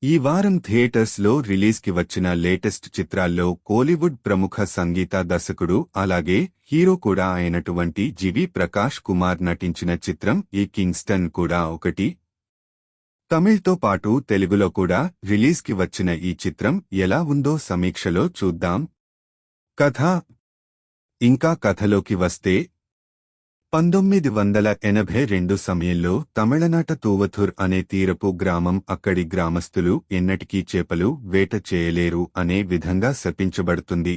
ఈ వారం థియేటర్స్లో రిలీజ్కి వచ్చిన లేటెస్ట్ చిత్రాల్లో కోలీవుడ్ ప్రముఖ సంగీత దర్శకుడు అలాగే హీరో కూడా అయినటువంటి జివి ప్రకాష్ కుమార్ నటించిన చిత్రం ఈ కింగ్స్టన్ కూడా ఒకటి. తమిళ్తో పాటు తెలుగులో కూడా రిలీజ్కి వచ్చిన ఈ చిత్రం ఎలా ఉందో సమీక్షలో చూద్దాం. కథ. కథలోకి వస్తే 1982 సమయంలో తమిళనాట తూవథూర్ అనే తీరపు గ్రామం అక్కడి గ్రామస్తులు ఎన్నటికీ చేపలు వేట చేయలేరు అనే విధంగా శపించబడుతుంది.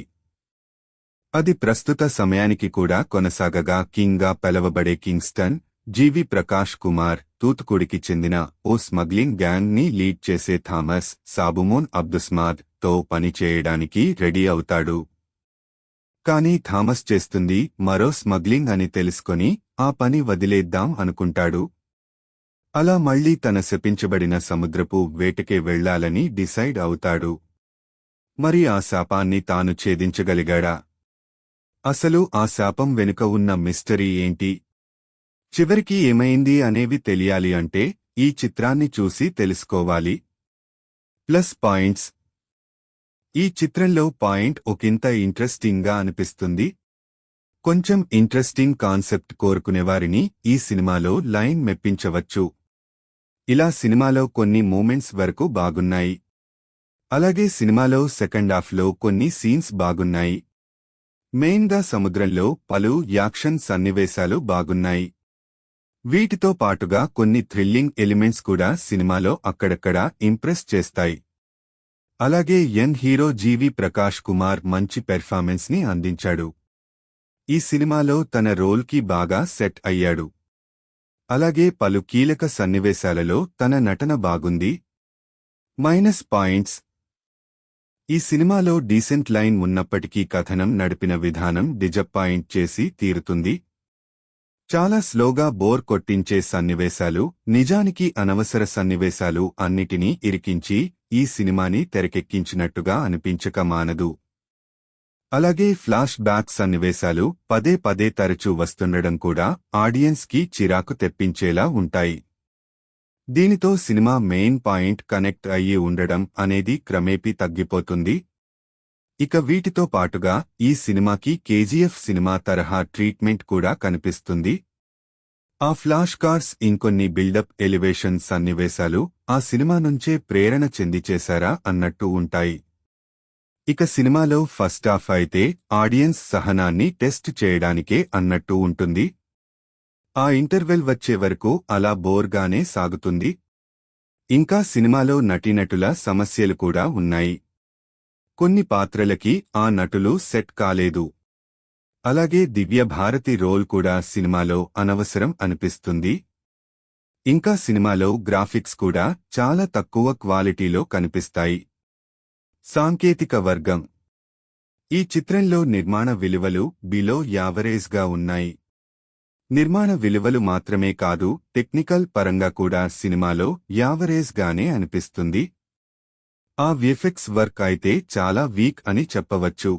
అది ప్రస్తుత సమయానికి కూడా కొనసాగగా కింగ్గా పిలవబడే కింగ్స్టన్, జివి ప్రకాష్ కుమార్ తూతుకుడికి చెందిన ఓ స్మగ్లింగ్ గ్యాంగ్ ని లీడ్ చేసే థామస్ సాబుమోన్ అబ్దుస్మాద్ తో పనిచేయడానికి రెడీ అవుతాడు. కానీ థామస్ చేస్తుంది మరో స్మగ్లింగ్ అని తెలుసుకొని ఆ పని వదిలేద్దాం అనుకుంటాడు. అలా మళ్లీ తన శపించబడిన సముద్రపు వేటకే వెళ్లాలని డిసైడ్ అవుతాడు. మరి ఆ శాపాన్ని తాను ఛేదించగలిగాడా? అసలు ఆ శాపం వెనుక ఉన్న మిస్టరీ ఏంటి? చివరికి ఏమైంది అనేవి తెలియాలి అంటే ఈ చిత్రాన్ని చూసి తెలుసుకోవాలి. Plus points. ఈ చిత్రంలో పాయింట్ ఒకంత ఇంట్రెస్టింగ్గా అనిపిస్తుంది. కొంచెం ఇంట్రెస్టింగ్ కాన్సెప్ట్ కోరుకునేవారిని ఈ సినిమాలో లైన్ మెప్పించవచ్చు. ఇలా సినిమాలో కొన్ని మూమెంట్స్ వరకు బాగున్నాయి. అలాగే సినిమాలో సెకండ్ హాఫ్లో కొన్ని సీన్స్ బాగున్నాయి. మెయిన్గా సముద్రంలో పలు యాక్షన్ సన్నివేశాలు బాగున్నాయి. వీటితో పాటుగా కొన్ని థ్రిల్లింగ్ ఎలిమెంట్స్ కూడా సినిమాలో అక్కడక్కడ ఇంప్రెస్ చేస్తాయి. అలాగే యంగ్ హీరో జివి ప్రకాష్ కుమార్ మంచి పెర్ఫార్మెన్స్ ని అందించాడు. ఈ సినిమాలో తన రోల్కి బాగా సెట్ అయ్యాడు. అలాగే పలు కీలక సన్నివేశాలలో తన నటన బాగుంది. Minus points. ఈ సినిమాలో డీసెంట్ లైన్ ఉన్నప్పటికీ కథనం నడిపిన విధానం డిజపాయింట్ చేసి తీరుతుంది. చాలా స్లోగా బోర్ కొట్టించే సన్నివేశాలు, నిజానికి అనవసర సన్నివేశాలు అన్నిటినీ ఇరికించి ఈ సినిమాని తెరకెక్కించినట్టుగా అనిపించక మానదు. అలాగే ఫ్లాష్ బ్యాక్ సన్నివేశాలు పదే పదే తరచూ వస్తుండడం కూడా ఆడియన్స్కి చిరాకు తెప్పించేలా ఉంటాయి. దీనితో సినిమా మెయిన్ పాయింట్ కనెక్ట్ అయ్యి ఉండడం అనేది క్రమేపీ తగ్గిపోతుంది. ఇక వీటితో పాటుగా ఈ సినిమాకి కేజీఎఫ్ సినిమా తరహా ట్రీట్మెంట్ కూడా కనిపిస్తుంది. ఆ ఫ్లాష్ కార్స్ ఇంకొన్ని బిల్డప్ ఎలివేషన్ సన్నివేశాలు ఆ సినిమా నుంచే ప్రేరణ చెంది చేశారా అన్నట్టు ఉంటాయి. ఇక సినిమాలో ఫస్ట్ హాఫ్ అయితే ఆడియన్స్ సహనాన్ని టెస్ట్ చేయడానికే అన్నట్టు ఉంటుంది. ఆ ఇంటర్వెల్ వచ్చే వరకు అలా బోర్గానే సాగుతుంది. ఇంకా సినిమాలో నటీనటుల సమస్యలు కూడా ఉన్నాయి. కొన్ని పాత్రలకి ఆ నటులు సెట్ కాలేదు. అలాగే దివ్య భారతి రోల్ కూడా సినిమాలో అనవసరం అనిపిస్తుంది. ఇంకా సినిమాలో గ్రాఫిక్స్ కూడా చాలా తక్కువ క్వాలిటీలో కనిపిస్తాయి. సాంకేతిక వర్గం. ఈ చిత్రంలో నిర్మాణ విలువలు బిలో యావరేజ్గా ఉన్నాయి. నిర్మాణ విలువలు మాత్రమే కాదు, టెక్నికల్ పరంగా కూడా సినిమాలో యావరేజ్గానే అనిపిస్తుంది. ఆ విఎఫ్ఎక్స్ వర్క్ అయితే చాలా వీక్ అని చెప్పవచ్చు.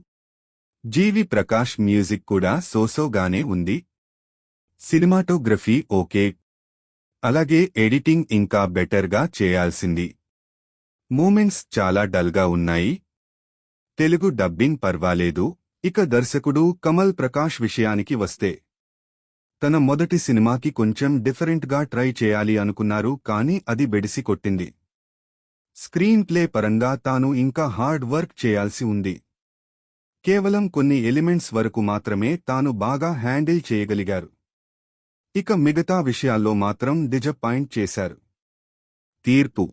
జివి ప్రకాష్ మ్యూజిక్ కూడా సోసోగానే ఉంది. Cinematography okay. అలాగే ఎడిటింగ్ ఇంకా బెటర్గా చేయాల్సింది. మూమెంట్స్ చాలా డల్గా ఉన్నాయి. తెలుగు డబ్బింగ్ పర్వాలేదు. ఇక దర్శకుడు కమల్ ప్రకాష్ విషయానికి వస్తే తన మొదటి సినిమాకి కొంచెం డిఫరెంట్గా ట్రై చేయాలి అనుకున్నారు, కానీ అది బెడిసి కొట్టింది. స్క్రీన్ ప్లే పరంగా తాను ఇంకా హార్డ్ వర్క్ చేయాల్సి ఉంది. కేవలం కొన్ని ఎలిమెంట్స్ వరకు మాత్రమే తాను బాగా హ్యాండిల్ చేయగలిగారు. ఇక మిగతా విషయాల్లో మాత్రం డిజపాయింట్ చేశారు. తీర్పు.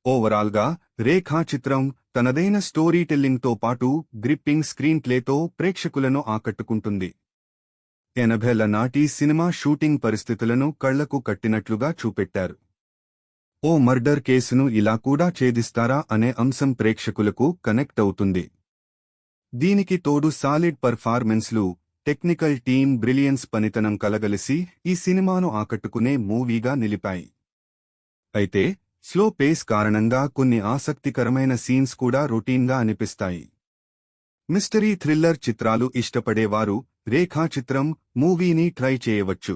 ఓవరాల్గా రేఖా చిత్రం తనదైన స్టోరీ టెల్లింగ్తో పాటు గ్రిప్పింగ్ స్క్రీన్ ప్లేతో ప్రేక్షకులను ఆకట్టుకుంటుంది. 80ల నాటి సినిమా షూటింగ్ పరిస్థితులను కళ్లకు కట్టినట్లుగా చూపెట్టారు. ఓ మర్డర్ కేసును ఇలా కూడా ఛేదిస్తారా అనే అంశం ప్రేక్షకులకు కనెక్ట్ అవుతుంది. దీనికి తోడు సాలిడ్ పర్ఫార్మెన్స్లు, టెక్నికల్ టీమ్ బ్రిలియన్స్ పనితనం కలగలిసి ఈ సినిమాను ఆకట్టుకునే మూవీగా నిలిపాయి. అయితే స్లో పేస్ కారణంగా కొన్ని ఆసక్తికరమైన సీన్స్ కూడా రొటీన్గా అనిపిస్తాయి. మిస్టరీ థ్రిల్లర్ చిత్రాలు ఇష్టపడేవారు రేఖా చిత్రం మూవీని ట్రై చేయవచ్చు.